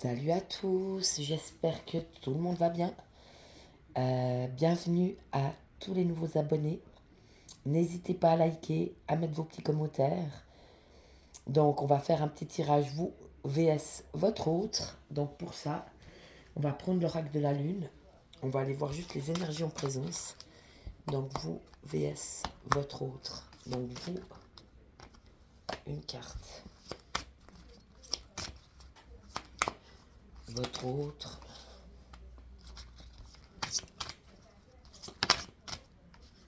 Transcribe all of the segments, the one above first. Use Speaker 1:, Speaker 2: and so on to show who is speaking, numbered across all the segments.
Speaker 1: Salut à tous, j'espère que tout le monde va bien. Bienvenue à tous les nouveaux abonnés. N'hésitez pas à liker, à mettre vos petits commentaires. Donc on va faire un petit tirage, vous vs votre autre. Donc pour ça, on va prendre l'oracle de la lune. On va aller voir juste les énergies en présence. Donc vous vs votre autre. Donc vous, une carte. Votre autre.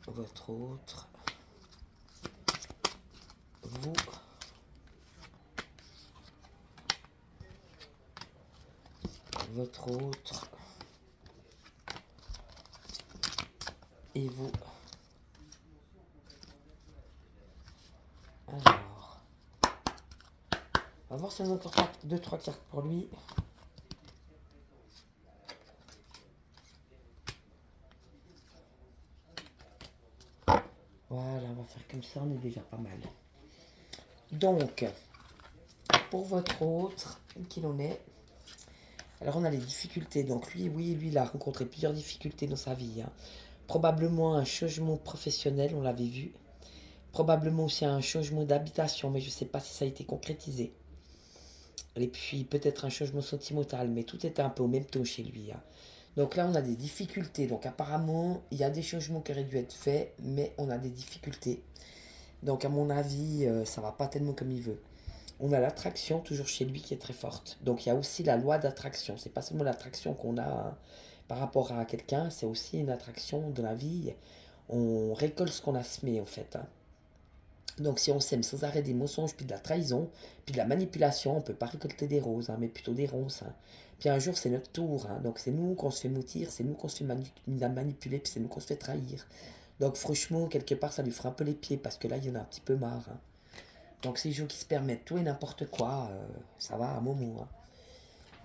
Speaker 1: Votre autre. Vous. Votre autre. Et vous. Alors, on va voir si on a encore 2-3 cartes pour lui. Voilà, on va faire comme ça, on est déjà pas mal. Donc, pour votre autre, qu'il en est. Alors, on a les difficultés. Donc, lui, oui, lui, il a rencontré plusieurs difficultés dans sa vie. Probablement un changement professionnel, on l'avait vu. Probablement aussi un changement d'habitation, mais je ne sais pas si ça a été concrétisé. Et puis, peut-être un changement sentimental, mais tout était un peu au même taux chez lui. Donc là, on a des difficultés. Donc apparemment, il y a des changements qui auraient dû être faits, mais on a des difficultés. Donc à mon avis, ça va pas tellement comme il veut. On a l'attraction toujours chez lui qui est très forte. Donc il y a aussi la loi d'attraction. C'est pas seulement l'attraction qu'on a par rapport à quelqu'un, c'est aussi une attraction de la vie. On récolte ce qu'on a semé en fait. Donc si on sème sans arrêt des mensonges, puis de la trahison, puis de la manipulation, on ne peut pas récolter des roses, mais plutôt des ronces. Puis un jour c'est notre tour, donc c'est nous qu'on se fait mentir, c'est nous qu'on se fait manipuler, puis c'est nous qu'on se fait trahir. Donc franchement, quelque part ça lui fera un peu les pieds, parce que là il y en a un petit peu marre. Donc ces jours qui se permettent tout et n'importe quoi, ça va à un moment.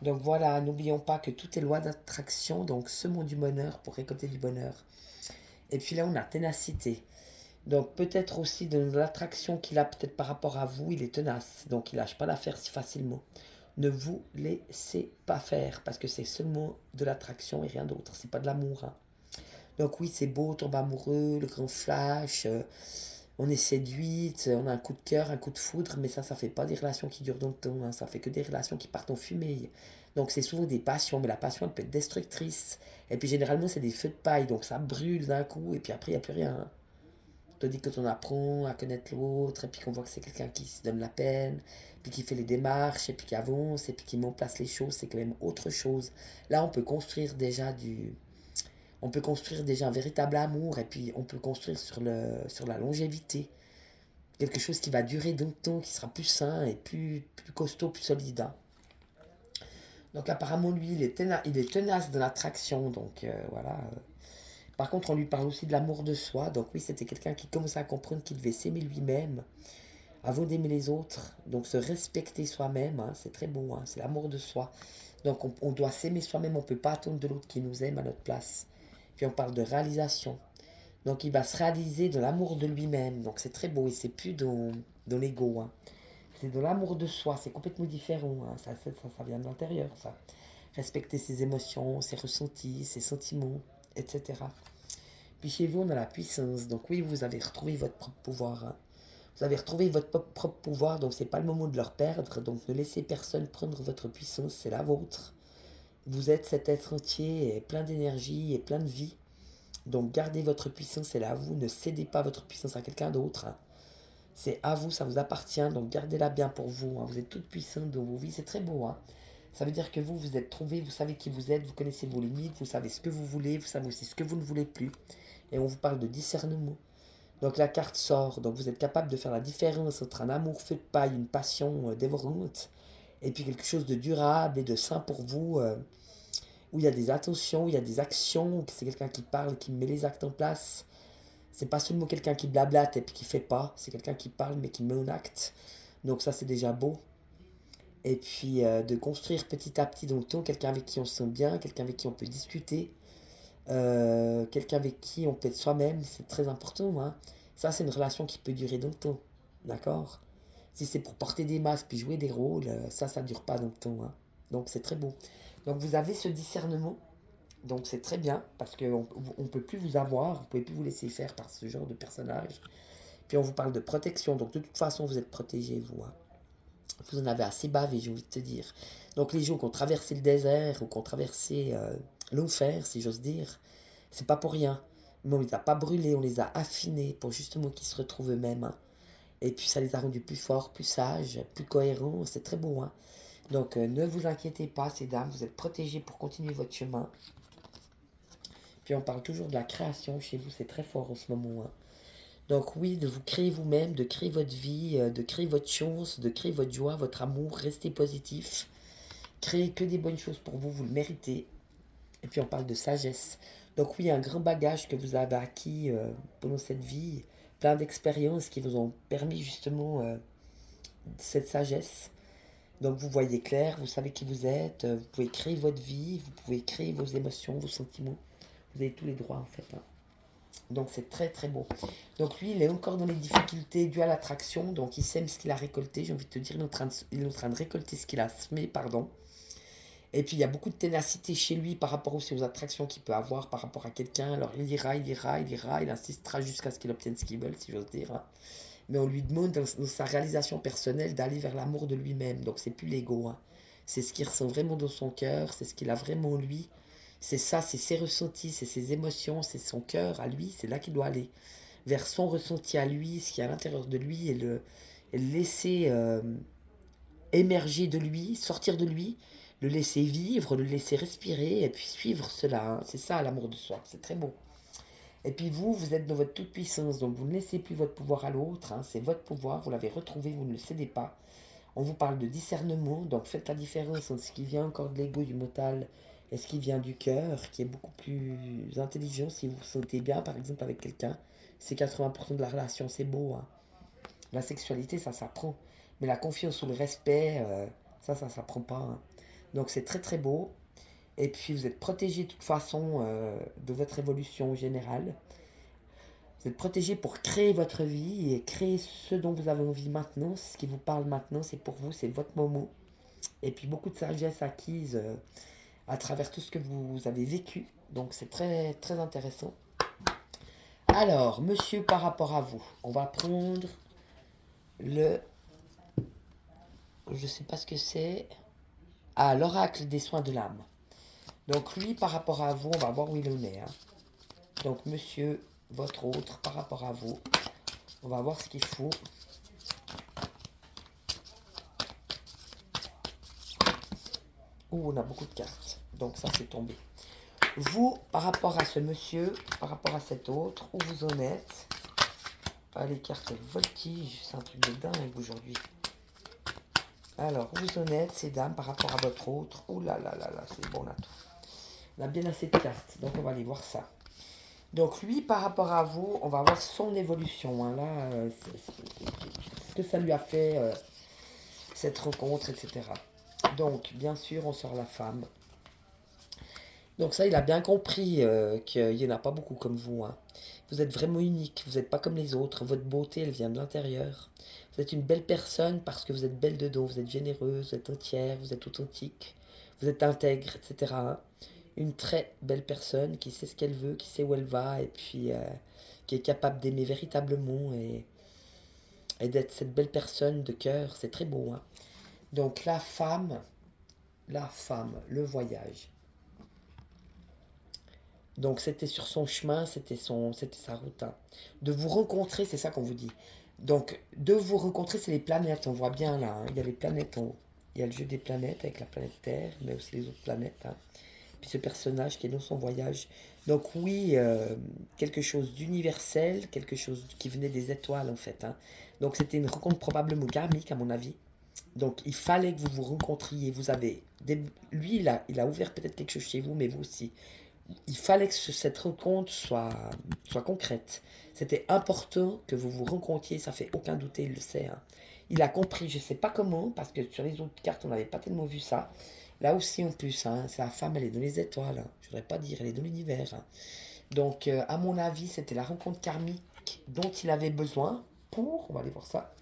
Speaker 1: Donc voilà, n'oublions pas que tout est loi d'attraction, donc semons du bonheur pour récolter du bonheur. Et puis là on a ténacité. Donc peut-être aussi de l'attraction qu'il a peut-être par rapport à vous, il est tenace. Donc il lâche pas l'affaire si facilement. Ne vous laissez pas faire parce que c'est seulement de l'attraction et rien d'autre. C'est pas de l'amour. Donc oui, c'est beau, tombe amoureux, le grand flash, on est séduite, on a un coup de cœur, un coup de foudre, mais ça fait pas des relations qui durent dans le temps. Ça fait que des relations qui partent en fumée. Donc c'est souvent des passions, mais la passion elle peut être destructrice. Et puis généralement c'est des feux de paille, donc ça brûle d'un coup et puis après il n'y a plus rien. Tandis que on apprend à connaître l'autre, et puis qu'on voit que c'est quelqu'un qui se donne la peine, puis qui fait les démarches, et puis qui avance, et puis qui met en place les choses, c'est quand même autre chose. Là, on peut construire déjà On peut construire déjà un véritable amour, et puis on peut construire sur la longévité. Quelque chose qui va durer dans le temps, qui sera plus sain, et plus costaud, plus solide. Donc apparemment, lui, il est tenace de l'attraction, donc voilà. Par contre, on lui parle aussi de l'amour de soi. Donc oui, c'était quelqu'un qui commençait à comprendre qu'il devait s'aimer lui-même avant d'aimer les autres. Donc se respecter soi-même, c'est très beau, c'est l'amour de soi. Donc on doit s'aimer soi-même, on ne peut pas attendre de l'autre qui nous aime à notre place. Puis on parle de réalisation. Donc il va se réaliser de l'amour de lui-même. Donc c'est très beau et c'est plus dans l'ego. C'est de l'amour de soi, c'est complètement différent. Ça vient de l'intérieur, ça. Respecter ses émotions, ses ressentis, ses sentiments, etc. Puis chez vous, on a la puissance. Donc oui, vous avez retrouvé votre propre pouvoir. Vous avez retrouvé votre propre pouvoir, donc c'est pas le moment de le perdre. Donc ne laissez personne prendre votre puissance, c'est la vôtre. Vous êtes cet être entier, et plein d'énergie et plein de vie. Donc gardez votre puissance, elle est à vous. Ne cédez pas votre puissance à quelqu'un d'autre. C'est à vous, ça vous appartient, donc gardez-la bien pour vous. Vous êtes toute puissante dans vos vies, c'est très beau. Ça veut dire que vous êtes trouvé, vous savez qui vous êtes, vous connaissez vos limites, vous savez ce que vous voulez, vous savez aussi ce que vous ne voulez plus. Et on vous parle de discernement. Donc la carte sort, donc vous êtes capable de faire la différence entre un amour feu de paille, une passion dévorante, et puis quelque chose de durable et de sain pour vous, où il y a des attentions, où il y a des actions, où c'est quelqu'un qui parle, qui met les actes en place. C'est pas seulement quelqu'un qui blablate et puis qui fait pas, c'est quelqu'un qui parle mais qui met en acte. Donc ça c'est déjà beau. Et puis de construire petit à petit dans le temps quelqu'un avec qui on se sent bien, quelqu'un avec qui on peut discuter, quelqu'un avec qui on peut être soi-même, c'est très important. Ça, c'est une relation qui peut durer dans le temps. D'accord. Si c'est pour porter des masques puis jouer des rôles, ça ne dure pas dans le temps. Donc c'est très beau. Donc vous avez ce discernement. Donc c'est très bien parce qu'on ne peut plus vous avoir, vous ne pouvez plus vous laisser faire par ce genre de personnage. Puis on vous parle de protection, donc de toute façon vous êtes protégés, vous. Hein. Vous en avez assez bavé, j'ai envie de te dire. Donc les gens qui ont traversé le désert ou qui ont traversé l'enfer, si j'ose dire, c'est pas pour rien. Mais on les a pas brûlés, on les a affinés pour justement qu'ils se retrouvent eux-mêmes. Hein. Et puis ça les a rendus plus forts, plus sages, plus cohérents. C'est très beau. Hein. Donc ne vous inquiétez pas, ces dames, vous êtes protégées pour continuer votre chemin. Puis on parle toujours de la création chez vous, c'est très fort en ce moment. Hein. Donc oui, de vous créer vous-même, de créer votre vie, de créer votre chance, de créer votre joie, votre amour, restez positif. Créez que des bonnes choses pour vous, vous le méritez. Et puis on parle de sagesse. Donc oui, un grand bagage que vous avez acquis pendant cette vie, plein d'expériences qui vous ont permis justement cette sagesse. Donc vous voyez clair, vous savez qui vous êtes, vous pouvez créer votre vie, vous pouvez créer vos émotions, vos sentiments. Vous avez tous les droits en fait. Hein. Donc c'est très très beau. Donc lui, il est encore dans les difficultés dues à l'attraction. Donc il sème ce qu'il a récolté. J'ai envie de te dire, il est en train de récolter ce qu'il a semé, pardon. Et puis il y a beaucoup de ténacité chez lui par rapport aussi aux attractions qu'il peut avoir par rapport à quelqu'un. Alors il ira, il ira, il ira, il insistera jusqu'à ce qu'il obtienne ce qu'il veut, si j'ose dire. Hein. Mais on lui demande dans sa réalisation personnelle d'aller vers l'amour de lui-même. Donc c'est plus l'ego. Hein. C'est ce qu'il ressent vraiment dans son cœur, c'est ce qu'il a vraiment en lui. C'est ça, c'est ses ressentis, c'est ses émotions, c'est son cœur à lui, c'est là qu'il doit aller. Vers son ressenti à lui, ce qui est à l'intérieur de lui, et le laisser émerger de lui, sortir de lui, le laisser vivre, le laisser respirer, et puis suivre cela. Hein. C'est ça l'amour de soi, c'est très beau. Et puis vous, vous êtes dans votre toute-puissance, donc vous ne laissez plus votre pouvoir à l'autre, hein. C'est votre pouvoir, vous l'avez retrouvé, vous ne le cédez pas. On vous parle de discernement, donc faites la différence entre ce qui vient encore de l'ego, du mental, et ce qui vient du cœur, qui est beaucoup plus intelligent si vous vous sentez bien, par exemple, avec quelqu'un. C'est 80% de la relation, c'est beau. Hein. La sexualité, ça s'apprend. Mais la confiance ou le respect, ça s'apprend pas. Hein. Donc c'est très très beau. Et puis vous êtes protégé de toute façon de votre évolution générale. Vous êtes protégé pour créer votre vie et créer ce dont vous avez envie maintenant. Ce qui vous parle maintenant, c'est pour vous, c'est votre moment. Et puis beaucoup de sagesse acquise à travers tout ce que vous avez vécu. Donc c'est très très intéressant. Alors, monsieur, par rapport à vous, on va prendre le... Je sais pas ce que c'est. Ah, l'oracle des soins de l'âme. Donc lui, par rapport à vous, on va voir où il en est. Hein. Donc monsieur, votre autre, par rapport à vous, on va voir ce qu'il faut. Ouh, on a beaucoup de cartes. Donc ça, c'est tombé. Vous, par rapport à ce monsieur, par rapport à cet autre, où vous en êtes. Ah, les cartes, elles voltigent. C'est un truc de dingue aujourd'hui. Alors, où vous en êtes, ces dames, par rapport à votre autre. Ouh là là là là, c'est bon là tout. On a bien assez de cartes, donc on va aller voir ça. Donc lui, par rapport à vous, on va voir son évolution. Hein. Là, ce que ça lui a fait, cette rencontre, etc. Donc, bien sûr, on sort la femme. Donc ça, il a bien compris qu'il n'y en a pas beaucoup comme vous. Hein. Vous êtes vraiment unique, vous n'êtes pas comme les autres. Votre beauté, elle vient de l'intérieur. Vous êtes une belle personne parce que vous êtes belle dedans, vous êtes généreuse, vous êtes entière, vous êtes authentique, vous êtes intègre, etc. Une très belle personne qui sait ce qu'elle veut, qui sait où elle va et puis qui est capable d'aimer véritablement et d'être cette belle personne de cœur. C'est très beau. Hein. Donc la femme, le voyage. Donc c'était sur son chemin, c'était sa route. Hein. De vous rencontrer, c'est ça qu'on vous dit. Donc de vous rencontrer, c'est les planètes, on voit bien là. Hein. Il y a les planètes en haut. Il y a le jeu des planètes avec la planète Terre, mais aussi les autres planètes. Hein. Puis ce personnage qui est dans son voyage. Donc oui, quelque chose d'universel, quelque chose qui venait des étoiles en fait. Hein. Donc c'était une rencontre probablement karmique à mon avis. Donc il fallait que vous vous rencontriez. Lui, il a ouvert peut-être quelque chose chez vous, mais vous aussi. Il fallait que cette rencontre soit concrète. C'était important que vous vous rencontriez, ça fait aucun doute, il le sait. Hein. Il a compris, je ne sais pas comment, parce que sur les autres cartes, on n'avait pas tellement vu ça. Là aussi, en plus, hein, sa femme, elle est dans les étoiles. Hein. Je ne voudrais pas dire, elle est dans l'univers. Hein. Donc, à mon avis, c'était la rencontre karmique dont il avait besoin on va aller voir ça,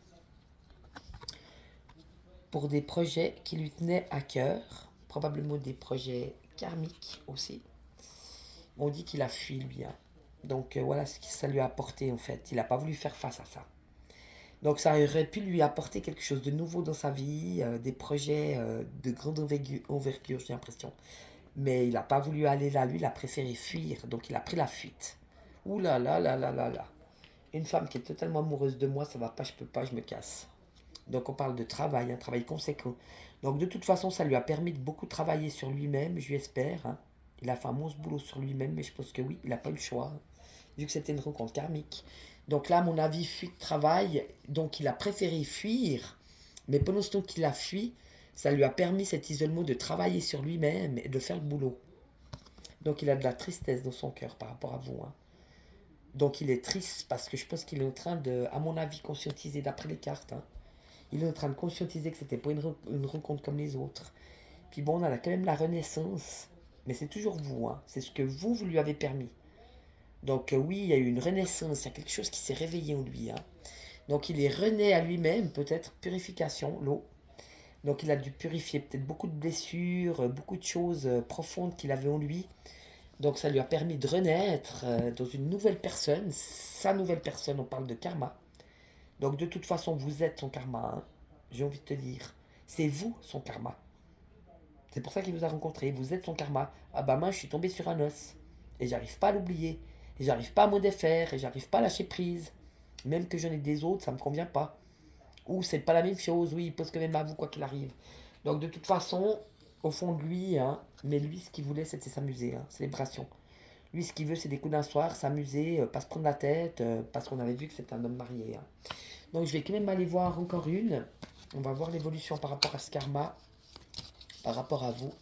Speaker 1: pour des projets qui lui tenaient à cœur. probablement des projets karmiques aussi. On dit qu'il a fui, lui. Hein. Donc voilà ce que ça lui a apporté, en fait. Il n'a pas voulu faire face à ça. Donc ça aurait pu lui apporter quelque chose de nouveau dans sa vie, des projets de grande envergure, j'ai l'impression. Mais il n'a pas voulu aller là, lui, il a préféré fuir. Donc il a pris la fuite. Ouh là là là là là là. Une femme qui est totalement amoureuse de moi, ça va pas, je peux pas, je me casse. Donc on parle de travail, un travail conséquent. Donc de toute façon, ça lui a permis de beaucoup travailler sur lui-même, je l'espère. Hein. Il a fait un monstre boulot sur lui-même, mais je pense que oui, il n'a pas eu le choix, hein, vu que c'était une rencontre karmique. Donc là, à mon avis, fuite travail, donc il a préféré fuir, mais pendant ce temps qu'il a fui, ça lui a permis cet isolement de travailler sur lui-même et de faire le boulot. Donc il a de la tristesse dans son cœur par rapport à vous. Hein. Donc il est triste parce que je pense qu'il est en train de, à mon avis, conscientiser d'après les cartes. Hein. Il est en train de conscientiser que c'était pas une rencontre comme les autres. Puis bon, on a quand même la renaissance. Mais c'est toujours vous, hein. C'est ce que vous lui avez permis. Donc oui, il y a eu une renaissance, il y a quelque chose qui s'est réveillé en lui. Hein. Donc il est rené à lui-même, peut-être purification, l'eau. Donc il a dû purifier peut-être beaucoup de blessures, beaucoup de choses profondes qu'il avait en lui. Donc ça lui a permis de renaître dans une nouvelle personne, sa nouvelle personne, on parle de karma. Donc de toute façon, vous êtes son karma, hein. J'ai envie de te dire. C'est vous son karma. C'est pour ça qu'il vous a rencontré, vous êtes son karma. Ah bah moi je suis tombé sur un os. Et j'arrive pas à l'oublier. Et j'arrive pas à m'en défaire. Et j'arrive pas à lâcher prise. Même que j'en ai des autres, ça me convient pas. Ou c'est pas la même chose, oui, il pose quand même à vous quoi qu'il arrive. Donc de toute façon, au fond de lui, hein, mais lui ce qu'il voulait c'était s'amuser, hein, célébration. Lui ce qu'il veut c'est des coups d'un soir, s'amuser, pas se prendre la tête, parce qu'on avait vu que c'était un homme marié. Hein. Donc je vais quand même aller voir encore une. On va voir l'évolution par rapport à ce karma, par rapport à vous.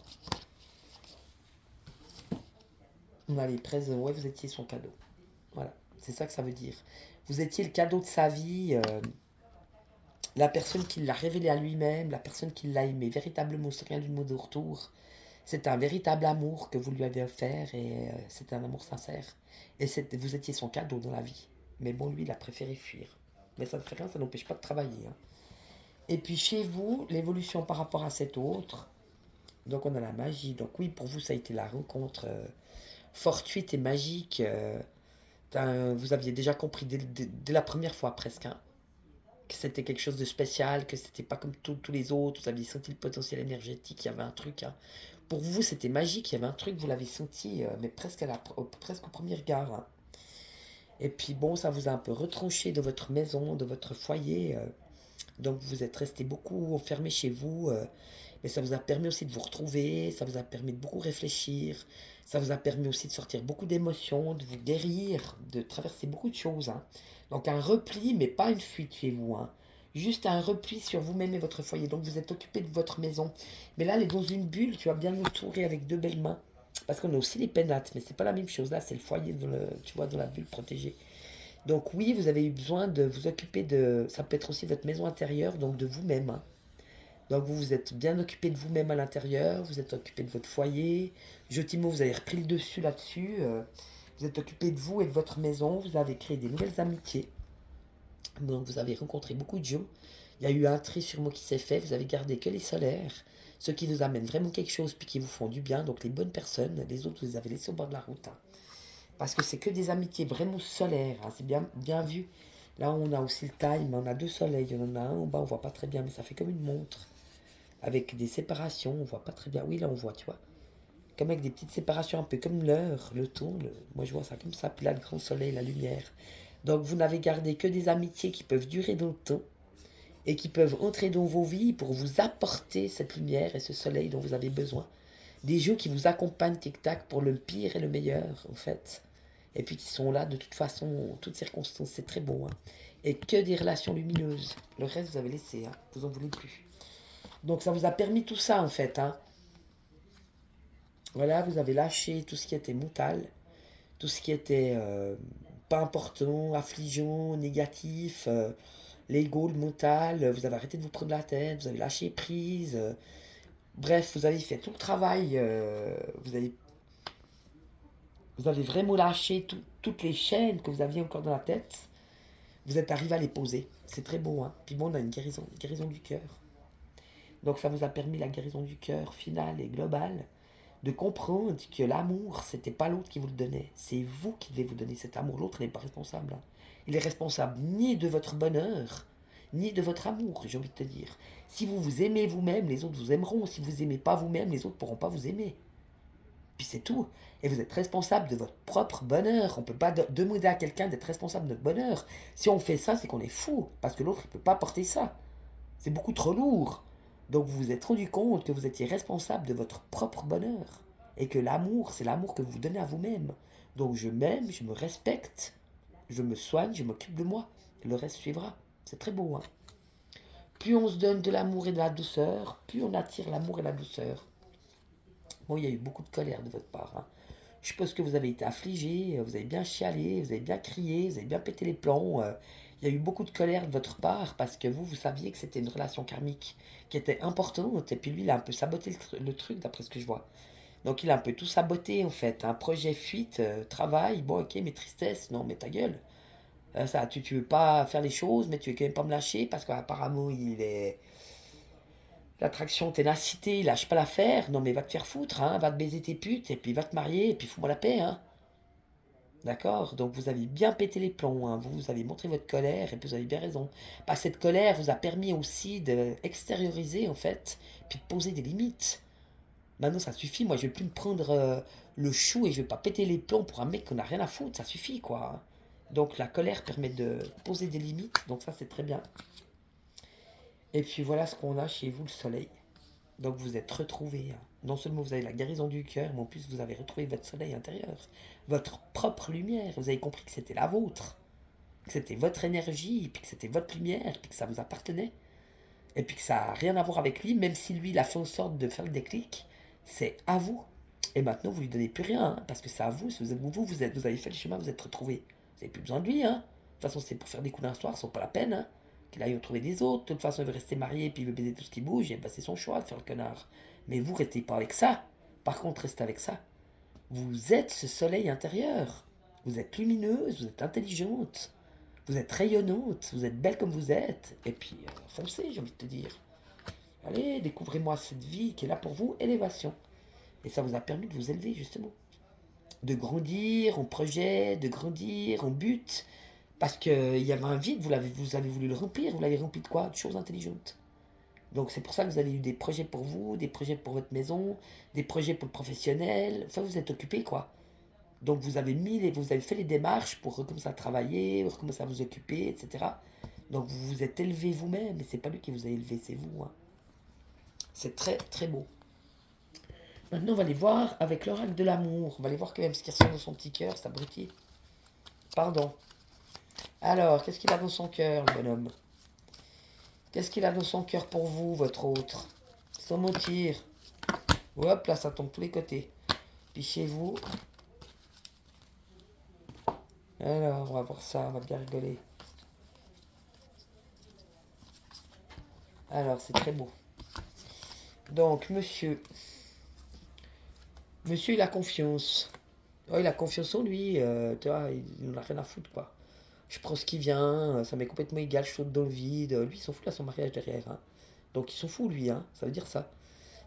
Speaker 1: On a les présents, ouais vous étiez son cadeau. Voilà, c'est ça que ça veut dire. Vous étiez le cadeau de sa vie. La personne qui l'a révélé à lui-même, la personne qui l'a aimé véritablement sans rien du mot de retour, c'est un véritable amour que vous lui avez offert et c'est un amour sincère. Et vous étiez son cadeau dans la vie. Mais bon, lui, il a préféré fuir. Mais ça ne fait rien, ça n'empêche pas de travailler. Hein. Et puis chez vous, l'évolution par rapport à cet autre, donc on a la magie. Donc oui, pour vous, ça a été la rencontre fortuite et magique. Vous aviez déjà compris dès la première fois presque. Hein, que c'était quelque chose de spécial, que c'était pas comme tous les autres, vous aviez senti le potentiel énergétique, il y avait un truc. Hein. Pour vous, c'était magique, il y avait un truc, vous l'avez senti, mais presque au premier regard. Hein. Et puis bon, ça vous a un peu retranché de votre maison, de votre foyer. Donc vous êtes resté beaucoup enfermé chez vous. Mais ça vous a permis aussi de vous retrouver, ça vous a permis de beaucoup réfléchir, ça vous a permis aussi de sortir beaucoup d'émotions, de vous guérir, de traverser beaucoup de choses. Hein. Donc un repli, mais pas une fuite chez vous. Hein. Juste un repli sur vous-même et votre foyer. Donc vous êtes occupé de votre maison. Mais là, elle est dans une bulle, tu vas bien l'entourer avec deux belles mains. Parce qu'on a aussi les pénates, mais c'est pas la même chose. Là, c'est le foyer, tu vois, dans la bulle protégée. Donc oui, vous avez eu besoin de vous occuper de... Ça peut être aussi votre maison intérieure, donc de vous-même. Hein. Donc vous vous êtes bien occupé de vous-même à l'intérieur, vous êtes occupé de votre foyer. Jotimo, vous avez repris le dessus là-dessus. Vous êtes occupé de vous et de votre maison. Vous avez créé des nouvelles amitiés. Donc vous avez rencontré beaucoup de gens. Il y a eu un tri sur moi qui s'est fait. Vous avez gardé que les solaires. Ceux qui vous amènent vraiment quelque chose puis qui vous font du bien. Donc les bonnes personnes. Les autres, vous les avez laissés au bord de la route. Hein. Parce que c'est que des amitiés vraiment solaires. Hein. C'est bien, bien vu. Là, on a aussi le time. On a deux soleils. Il y en a un en bas, on voit pas très bien, mais ça fait comme une montre. Avec des séparations, on voit pas très bien. Oui, là, on voit, tu vois. Comme avec des petites séparations, un peu comme l'heure, le temps. Moi, je vois ça comme ça. Puis là, le grand soleil, la lumière. Donc, vous n'avez gardé que des amitiés qui peuvent durer dans le temps et qui peuvent entrer dans vos vies pour vous apporter cette lumière et ce soleil dont vous avez besoin. Des jeux qui vous accompagnent tic-tac pour le pire et le meilleur, en fait. Et puis qui sont là de toute façon, en toutes circonstances. C'est très beau. Hein. Et que des relations lumineuses. Le reste, vous avez laissé. Hein. Vous en voulez plus. Donc ça vous a permis tout ça en fait. Hein. Voilà, vous avez lâché tout ce qui était mental, tout ce qui était pas important, affligeant, négatif, l'ego, le mental. Vous avez arrêté de vous prendre la tête, vous avez lâché prise. Bref, vous avez fait tout le travail. Vous avez vraiment lâché toutes les chaînes que vous aviez encore dans la tête. Vous êtes arrivé à les poser. C'est très beau. Hein. Puis bon, on a une guérison du cœur. Donc ça vous a permis la guérison du cœur finale et globale, de comprendre que l'amour, c'était pas l'autre qui vous le donnait. C'est vous qui devez vous donner cet amour. L'autre n'est pas responsable, hein. Il est responsable ni de votre bonheur, ni de votre amour, j'ai envie de te dire. Si vous vous aimez vous-même, les autres vous aimeront. Si vous aimez pas vous-même, les autres pourront pas vous aimer. Puis c'est tout. Et vous êtes responsable de votre propre bonheur. On ne peut pas demander à quelqu'un d'être responsable de notre bonheur. Si on fait ça, c'est qu'on est fou. Parce que l'autre, il ne peut pas porter ça. C'est beaucoup trop lourd. Donc vous vous êtes rendu compte que vous étiez responsable de votre propre bonheur. Et que l'amour, c'est l'amour que vous donnez à vous-même. Donc je m'aime, je me respecte, je me soigne, je m'occupe de moi. Et le reste suivra. C'est très beau, hein. Plus on se donne de l'amour et de la douceur, plus on attire l'amour et la douceur. Bon, il y a eu beaucoup de colère de votre part, hein. Je suppose que vous avez été affligé, vous avez bien chialé, vous avez bien crié, vous avez bien pété les plombs. Il y a eu beaucoup de colère de votre part parce que vous saviez que c'était une relation karmique qui était importante. Et puis lui, il a un peu saboté le truc d'après ce que je vois. Donc il a un peu tout saboté en fait. Un projet fuite, travail, bon ok, mais tristesse, non mais ta gueule. Ça, tu veux pas faire les choses, mais tu veux quand même pas me lâcher parce qu'apparemment il est... L'attraction, ténacité, il lâche pas l'affaire. Non mais va te faire foutre, hein. Va te baiser tes putes et puis va te marier et puis fous-moi la paix, hein. D'accord? Donc vous avez bien pété les plombs, hein. Vous avez montré votre colère et puis vous avez bien raison. Parce que cette colère vous a permis aussi d'extérioriser en fait, puis de poser des limites. Maintenant ça suffit, moi je vais plus me prendre le chou et je vais pas péter les plombs pour un mec qu'on a rien à foutre, ça suffit quoi, hein. Donc la colère permet de poser des limites, donc ça c'est très bien. Et puis voilà ce qu'on a chez vous, le soleil. Donc vous êtes retrouvés, hein. Non seulement vous avez la guérison du cœur, mais en plus vous avez retrouvé votre soleil intérieur, votre propre lumière. Vous avez compris que c'était la vôtre, que c'était votre énergie, puis que c'était votre lumière, puis que ça vous appartenait. Et puis que ça n'a rien à voir avec lui, même si lui il a fait en sorte de faire le déclic, c'est à vous. Et maintenant vous lui donnez plus rien, hein, parce que c'est à vous. Si vous avez fait le chemin, vous êtes retrouvés. Vous n'avez plus besoin de lui, hein. De toute façon c'est pour faire des coups d'un soir, c'est pas la peine, hein. Qu'il aille retrouver des autres. De toute façon, il veut rester marié, puis il veut baiser tout ce qui bouge, et ben c'est son choix de faire le connard. Mais vous, restez pas avec ça. Par contre, restez avec ça. Vous êtes ce soleil intérieur. Vous êtes lumineuse, vous êtes intelligente, vous êtes rayonnante, vous êtes belle comme vous êtes. Et puis, foncez, j'ai envie de te dire. Allez, découvrez-moi cette vie qui est là pour vous, élévation. Et ça vous a permis de vous élever, justement. De grandir en projet, de grandir en but. Parce qu'il y avait un vide, vous avez voulu le remplir. Vous l'avez rempli de quoi? De choses intelligentes. Donc c'est pour ça que vous avez eu des projets pour vous, des projets pour votre maison, des projets pour le professionnel. Enfin, vous êtes occupé, quoi. Donc vous avez fait les démarches pour recommencer à travailler, recommencer à vous occuper, etc. Donc vous vous êtes élevé vous-même, et c'est pas lui qui vous a élevé, c'est vous, hein. C'est très très beau. Maintenant on va aller voir avec l'oracle de l'amour. On va aller voir quand même ce qui ressort dans son petit cœur, cet abruti. Pardon. Alors, qu'est-ce qu'il a dans son cœur, le bonhomme? Qu'est-ce qu'il a dans son cœur pour vous, votre autre? Sans mentir. Hop, là, ça tombe de tous les côtés. Puis chez vous. Alors, on va voir ça, on va bien rigoler. Alors, c'est très beau. Donc, monsieur. Monsieur, il a confiance. Oh, il a confiance en lui. Tu vois, il n'en a rien à foutre, quoi. Je prends ce qui vient, ça m'est complètement égal, je saute dans le vide. Lui, il s'en fout, là, son mariage derrière, hein. Donc, il s'en fout, lui, hein. Ça veut dire ça.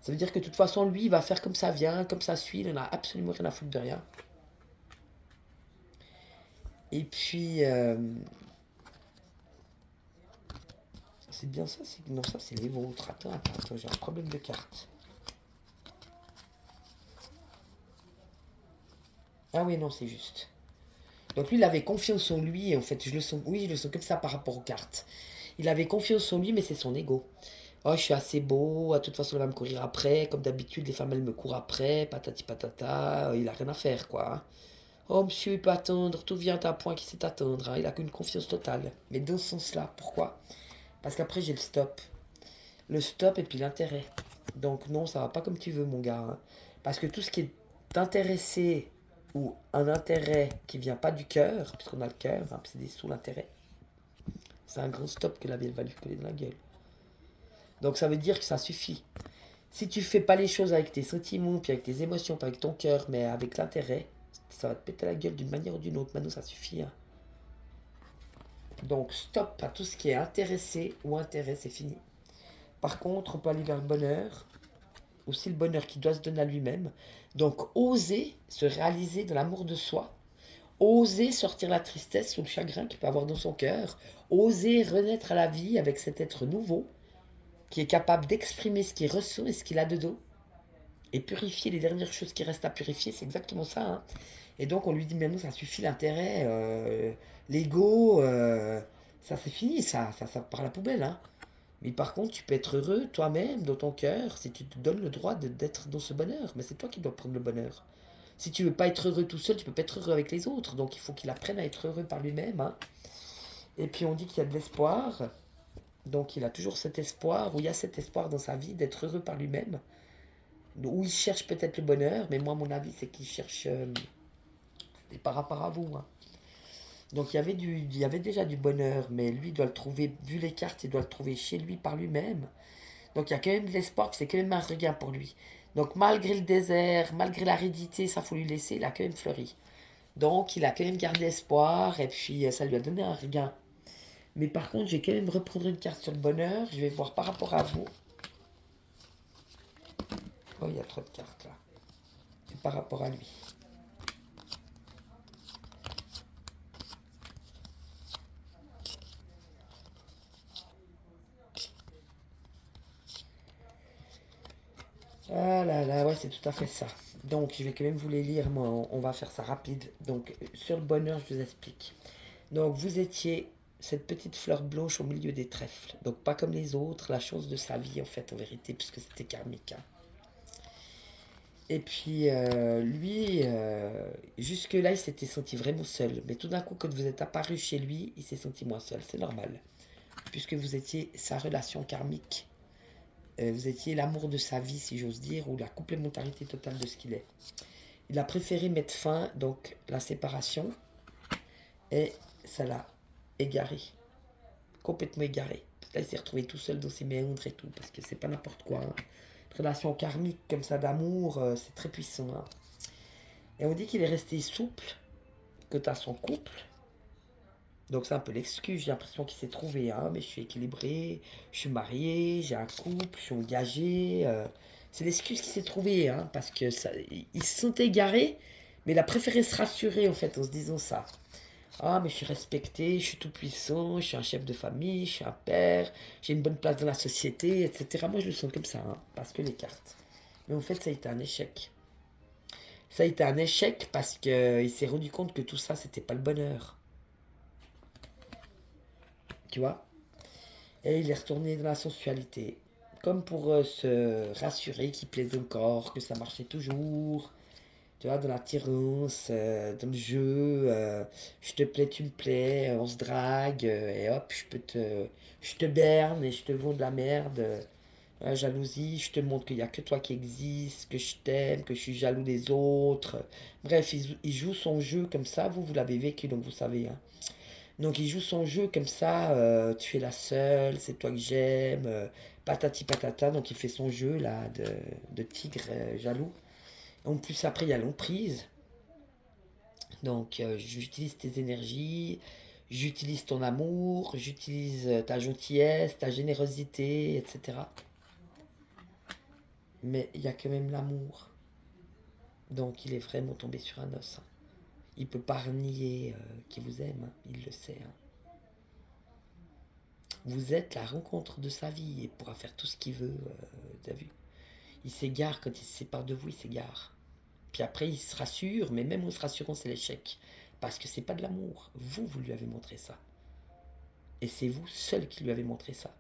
Speaker 1: Ça veut dire que de toute façon, lui, il va faire comme ça vient, comme ça suit. Il n'en a absolument rien à foutre de rien. Et puis, c'est bien ça, c'est non, ça, c'est les vôtres. Attends, j'ai un problème de carte. Ah oui, non, c'est juste. Donc lui, il avait confiance en lui, et en fait, oui, je le sens comme ça par rapport aux cartes. Il avait confiance en lui, mais c'est son ego. Oh, je suis assez beau, de toute façon, elle va me courir après. Comme d'habitude, les femmes, elles me courent après, patati patata. Il a rien à faire, quoi, hein. Oh, monsieur, il peut attendre, tout vient à un point qu'il sait attendre, hein. Il a qu'une confiance totale. Mais dans ce sens-là, pourquoi? Parce qu'après, j'ai le stop. Le stop et puis l'intérêt. Donc non, ça va pas comme tu veux, mon gars, hein. Parce que tout ce qui est intéressé ou un intérêt qui vient pas du cœur, puisqu'on a le cœur, hein, c'est des sous l'intérêt, c'est un grand stop que la vie va lui coller dans la gueule. Donc ça veut dire que ça suffit. Si tu fais pas les choses avec tes sentiments, puis avec tes émotions, pas avec ton cœur, mais avec l'intérêt, ça va te péter la gueule d'une manière ou d'une autre. Maintenant, ça suffit, hein. Donc stop à tout ce qui est intéressé ou intérêt, c'est fini. Par contre, on peut aller vers le bonheur, aussi le bonheur qui doit se donner à lui-même. Donc, oser se réaliser de l'amour de soi, oser sortir la tristesse ou le chagrin qu'il peut avoir dans son cœur, oser renaître à la vie avec cet être nouveau qui est capable d'exprimer ce qu'il ressent et ce qu'il a de dos et purifier les dernières choses qui restent à purifier, c'est exactement ça. Hein. Et donc on lui dit maintenant ça suffit l'intérêt, l'ego, ça c'est fini, ça part à la poubelle. Hein. Mais par contre, tu peux être heureux toi-même, dans ton cœur, si tu te donnes le droit d'être dans ce bonheur. Mais c'est toi qui dois prendre le bonheur. Si tu veux pas être heureux tout seul, tu peux pas être heureux avec les autres. Donc il faut qu'il apprenne à être heureux par lui-même. Hein. Et puis on dit qu'il y a de l'espoir. Donc il a toujours cet espoir, ou il y a cet espoir dans sa vie d'être heureux par lui-même. Où il cherche peut-être le bonheur, mais moi mon avis c'est qu'il cherche c'est par rapport à vous. Hein. Donc il y avait déjà du bonheur, mais lui doit le trouver, vu les cartes, il doit le trouver chez lui par lui-même. Donc il y a quand même de l'espoir, c'est quand même un regain pour lui. Donc malgré le désert, malgré l'aridité, ça faut lui laisser, il a quand même fleuri. Donc il a quand même gardé espoir, et puis ça lui a donné un regain. Mais par contre, je vais quand même reprendre une carte sur le bonheur, je vais voir par rapport à vous. Oh, il y a trop de cartes là. Et par rapport à lui. Ah là là, ouais, c'est tout à fait ça. Donc, je vais quand même vous les lire, mais on va faire ça rapide. Donc, sur le bonheur, je vous explique. Donc, vous étiez cette petite fleur blanche au milieu des trèfles. Donc, pas comme les autres, la chance de sa vie, en fait, en vérité, puisque c'était karmique. Hein. Et puis, lui, jusque-là, il s'était senti vraiment seul. Mais tout d'un coup, quand vous êtes apparu chez lui, il s'est senti moins seul. C'est normal. Puisque vous étiez sa relation karmique. Vous étiez l'amour de sa vie, si j'ose dire, ou la complémentarité totale de ce qu'il est. Il a préféré mettre fin, donc, la séparation, et ça l'a égaré, complètement égaré. Là, il s'est retrouvé tout seul dans ses méandres et tout, parce que c'est pas n'importe quoi. Hein. Une relation karmique comme ça d'amour, c'est très puissant. Hein. Et on dit qu'il est resté souple, que tu as son couple. Donc c'est un peu l'excuse, j'ai l'impression qu'il s'est trouvé, hein, mais je suis équilibré, je suis marié, j'ai un couple, je suis engagé. C'est l'excuse qu'il s'est trouvé, hein, parce que ça, ils se sont égarés, mais il a préféré se rassurer en fait en se disant ça. Ah, mais je suis respecté, je suis tout puissant, je suis un chef de famille, je suis un père, j'ai une bonne place dans la société, etc. Moi je le sens comme ça, hein, parce que les cartes. Mais en fait ça a été un échec. Ça a été un échec parce qu'il s'est rendu compte que tout ça c'était pas le bonheur. Tu vois. Et il est retourné dans la sensualité. Comme pour se rassurer qu'il plaisait encore, que ça marchait toujours. Tu vois, dans l'attirance, dans le jeu. Je te plais, tu me plais, on se drague. Et hop, je te berne et je te vends de la merde. La jalousie, je te montre qu'il n'y a que toi qui existe, que je t'aime, que je suis jaloux des autres. Bref, il joue son jeu comme ça. Vous l'avez vécu, donc vous savez. Hein. Donc il joue son jeu comme ça, tu es la seule, c'est toi que j'aime, patati patata. Donc il fait son jeu là de tigre jaloux. En plus après il y a l'emprise. Donc j'utilise tes énergies, j'utilise ton amour, j'utilise ta gentillesse, ta générosité, etc. Mais il y a quand même l'amour. Donc il est vraiment tombé sur un os. Hein. Il peut pas renier qu'il vous aime, hein. Il le sait. Hein. Vous êtes la rencontre de sa vie et pourra faire tout ce qu'il veut. T'as vu. Il s'égare quand il se sépare de vous, il s'égare. Puis après, il se rassure, mais même en se rassurant, c'est l'échec. Parce que c'est pas de l'amour. Vous lui avez montré ça. Et c'est vous seul qui lui avez montré ça.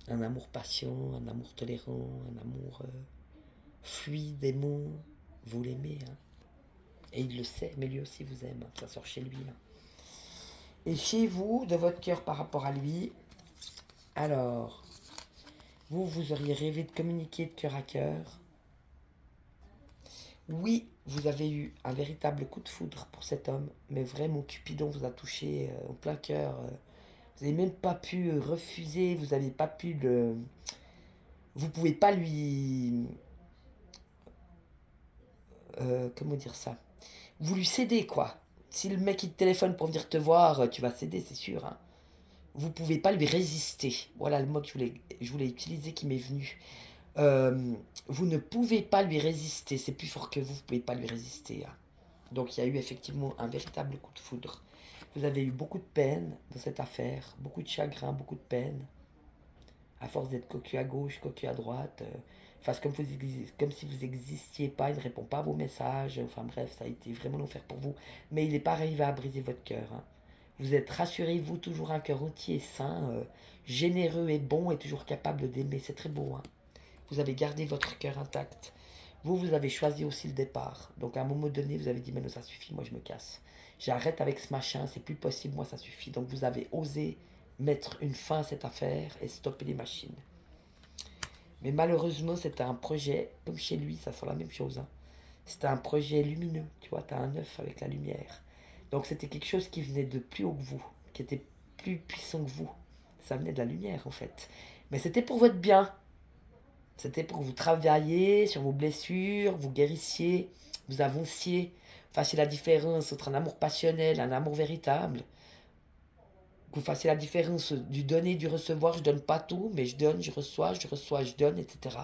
Speaker 1: Un amour patient, un amour tolérant, un amour fluide, aimant. Vous l'aimez. Hein. Et il le sait, mais lui aussi vous aime. Ça sort chez lui. Hein. Et chez vous, de votre cœur par rapport à lui, alors, vous auriez rêvé de communiquer de cœur à cœur. Oui, vous avez eu un véritable coup de foudre pour cet homme, mais vraiment, Cupidon vous a touché en plein cœur. Vous n'avez même pas pu refuser, vous n'avez pas pu le... Vous pouvez pas lui... comment dire ça? Vous lui cédez, quoi. Si le mec il te téléphone pour venir te voir, tu vas céder, c'est sûr. Hein. vous pouvez pas lui résister. Voilà le mot que je voulais utiliser qui m'est venu. Vous ne pouvez pas lui résister. C'est plus fort que vous pouvez pas lui résister, hein. Donc il y a eu effectivement un véritable coup de foudre. Vous avez eu beaucoup de peine dans cette affaire, beaucoup de chagrin, beaucoup de peine. À force d'être cocu à gauche, cocu à droite. Enfin, c'est comme si vous n'existiez pas, il ne répond pas à vos messages. Enfin bref, ça a été vraiment l'enfer pour vous. Mais il n'est pas arrivé à briser votre cœur, hein. Vous êtes, rassurez-vous, toujours un cœur entier et sain, généreux et bon et toujours capable d'aimer. C'est très beau, hein. Vous avez gardé votre cœur intact. Vous avez choisi aussi le départ. Donc à un moment donné, vous avez dit, mais non, ça suffit, moi je me casse. J'arrête avec ce machin, c'est plus possible, moi ça suffit. Donc vous avez osé mettre une fin à cette affaire et stopper les machines. Mais malheureusement, c'était un projet, comme chez lui, ça sent la même chose, hein. C'était un projet lumineux, tu vois, tu as un œuf avec la lumière. Donc c'était quelque chose qui venait de plus haut que vous, qui était plus puissant que vous. Ça venait de la lumière en fait. Mais c'était pour votre bien. C'était pour que vous travailliez sur vos blessures, vous guérissiez, vous avanciez, fassiez la différence entre un amour passionnel et un amour véritable. Que vous fassiez la différence du donner et du recevoir. Je donne pas tout, mais je donne, je reçois, je donne, etc.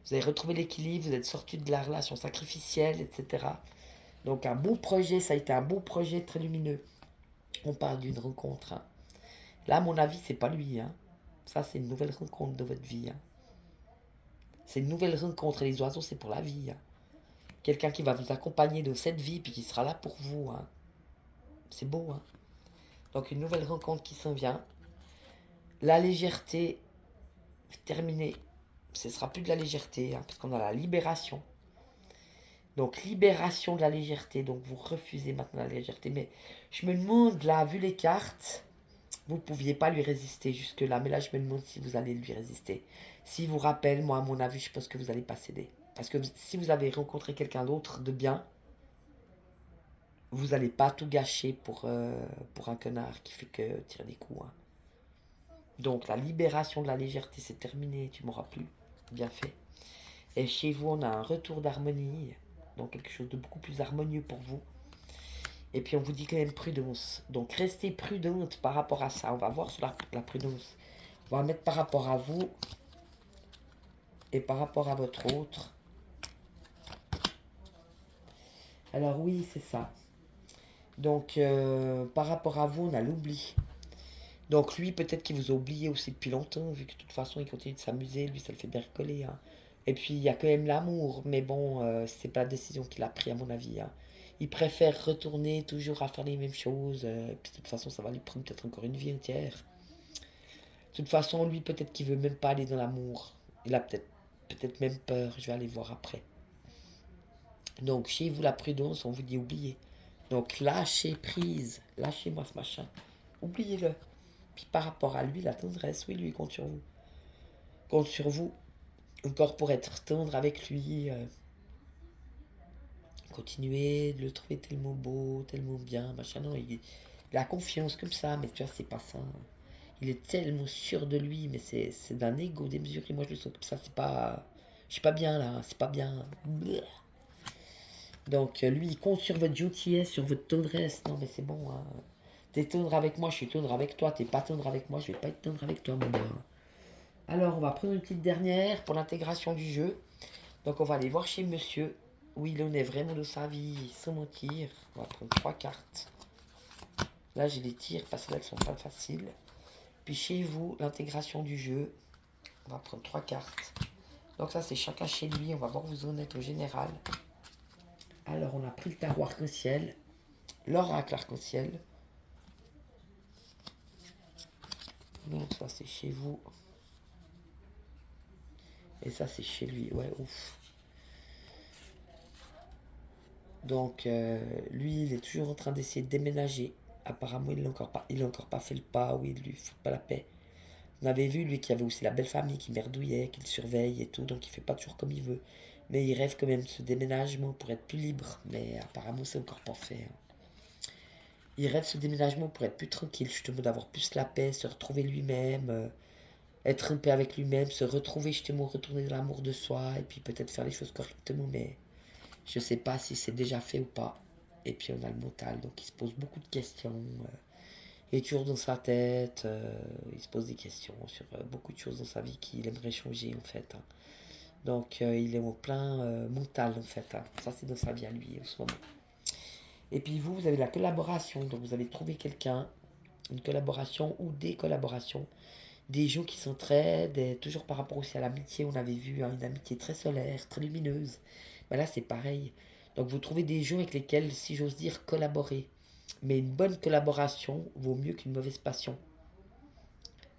Speaker 1: Vous avez retrouvé l'équilibre, vous êtes sorti de la relation sacrificielle, etc. Donc un beau projet, ça a été un beau projet très lumineux. On parle d'une rencontre, hein. Là, à mon avis, c'est pas lui, hein. Ça, c'est une nouvelle rencontre de votre vie, hein. C'est une nouvelle rencontre. Et les oiseaux, c'est pour la vie, hein. Quelqu'un qui va vous accompagner dans cette vie, puis qui sera là pour vous, hein. C'est beau, hein. Donc une nouvelle rencontre qui s'en vient. La légèreté, terminée. Ce ne sera plus de la légèreté, hein, parce qu'on a la libération. Donc libération de la légèreté. Donc vous refusez maintenant la légèreté. Mais je me demande, là, vu les cartes, vous ne pouviez pas lui résister jusque-là. Mais là, je me demande si vous allez lui résister. S'il vous rappelle, moi, à mon avis, je pense que vous n'allez pas céder. Parce que si vous avez rencontré quelqu'un d'autre de bien, vous n'allez pas tout gâcher pour un connard qui fait que tirer des coups, hein. Donc la libération de la légèreté, c'est terminé. Tu m'auras plus. Bien fait. Et chez vous, on a un retour d'harmonie. Donc quelque chose de beaucoup plus harmonieux pour vous. Et puis on vous dit quand même prudence. Donc restez prudente par rapport à ça. On va voir sur la prudence. On va mettre par rapport à vous et par rapport à votre autre. Alors oui, c'est ça. Donc par rapport à vous, on a l'oubli. Donc lui, peut-être qu'il vous a oublié aussi depuis longtemps, vu que de toute façon, il continue de s'amuser. Lui, ça le fait bien rigoler, hein. Et puis, il y a quand même l'amour. Mais bon, c'est pas la décision qu'il a prise, à mon avis, hein. Il préfère retourner toujours à faire les mêmes choses. Puis de toute façon, ça va lui prendre peut-être encore une vie entière. De toute façon, lui, peut-être qu'il veut même pas aller dans l'amour. Il a peut-être même peur. Je vais aller voir après. Donc, chez vous, la prudence, on vous dit oubliez. Donc, lâchez prise. Lâchez-moi ce machin. Oubliez-le. Puis par rapport à lui, la tendresse, oui, lui, il compte sur vous. Compte sur vous. Encore pour être tendre avec lui. Continuer de le trouver tellement beau, tellement bien, machin. Non, il a confiance comme ça, mais tu vois, c'est pas ça. Il est tellement sûr de lui, mais c'est d'un ego démesuré. Moi, je le sens comme ça, c'est pas. Je suis pas bien là, c'est pas bien. Bleh. Donc, lui, il compte sur votre gentillesse, sur votre tendresse. Non, mais c'est bon, hein. T'es tendre avec moi, je suis tendre avec toi. T'es pas tendre avec moi, je vais pas être tendre avec toi, mon gars. Alors, on va prendre une petite dernière pour l'intégration du jeu. Donc, on va aller voir chez monsieur où il en est vraiment de sa vie, sans mentir. On va prendre 3 cartes. Là, j'ai les tire parce qu'elles sont pas faciles. Puis chez vous, l'intégration du jeu. On va prendre 3 cartes. Donc ça, c'est chacun chez lui. On va voir où vous en êtes au général. Alors, on a pris le tarot arc-en-ciel. L'oracle arc-en-ciel. Donc ça, c'est chez vous. Et ça, c'est chez lui. Ouais, ouf. Donc, lui, il est toujours en train d'essayer de déménager. Apparemment, il n'a encore pas fait le pas. Oui, il lui fout pas la paix. On avait vu, lui, qu'il avait aussi la belle famille qui merdouillait, qu'il surveille et tout. Donc, il fait pas toujours comme il veut. Mais il rêve quand même de ce déménagement pour être plus libre. Mais apparemment, c'est encore pas fait, hein. Il rêve ce déménagement pour être plus tranquille, justement, d'avoir plus la paix, se retrouver lui-même, être en paix avec lui-même, se retrouver, justement, retourner dans l'amour de soi, et puis peut-être faire les choses correctement, mais je sais pas si c'est déjà fait ou pas. Et puis on a le mental, donc il se pose beaucoup de questions. Il est toujours dans sa tête, il se pose des questions sur beaucoup de choses dans sa vie qu'il aimerait changer en fait, hein. Donc il est en plein mental en fait, hein. Ça c'est dans sa vie à lui en ce moment. Et puis vous, vous avez la collaboration, donc vous avez trouvé quelqu'un, une collaboration ou des collaborations, des gens qui s'entraident, et toujours par rapport aussi à l'amitié, on avait vu, hein, une amitié très solaire, très lumineuse. Ben là c'est pareil. Donc vous trouvez des gens avec lesquels, si j'ose dire, collaborer. Mais une bonne collaboration vaut mieux qu'une mauvaise passion.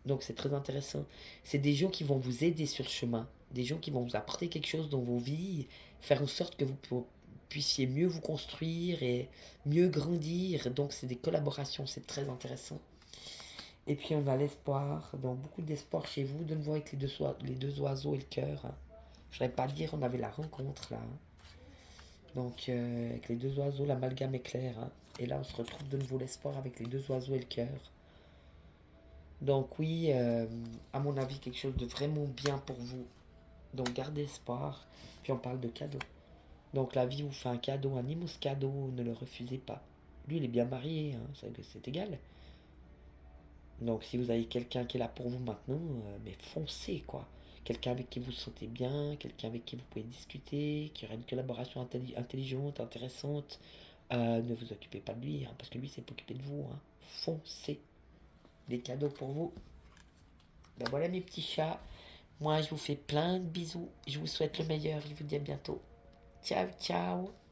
Speaker 1: Donc c'est très intéressant. C'est des gens qui vont vous aider sur le chemin, des gens qui vont vous apporter quelque chose dans vos vies, faire en sorte que vous puissiez mieux vous construire et mieux grandir. Donc c'est des collaborations, c'est très intéressant. Et puis on a l'espoir, donc beaucoup d'espoir chez vous, de nouveau avec les deux oiseaux et le cœur. Je ne saurais pas dire, on avait la rencontre là. Donc avec les deux oiseaux, l'amalgame est clair, hein. Et là on se retrouve de nouveau l'espoir avec les deux oiseaux et le cœur. Donc oui, à mon avis, quelque chose de vraiment bien pour vous. Donc gardez espoir. Puis on parle de cadeaux. Donc la vie vous fait un cadeau, un immense cadeau, ne le refusez pas. Lui, il est bien marié, hein, c'est égal. Donc si vous avez quelqu'un qui est là pour vous maintenant, mais foncez quoi. Quelqu'un avec qui vous vous sentez bien, quelqu'un avec qui vous pouvez discuter, qui aura une collaboration intelligente, intéressante. Ne vous occupez pas de lui, hein, parce que lui, c'est pas occupé de vous, hein. Foncez. Des cadeaux pour vous. Ben voilà mes petits chats. Moi, je vous fais plein de bisous. Je vous souhaite le meilleur. Je vous dis à bientôt. Ciao, ciao.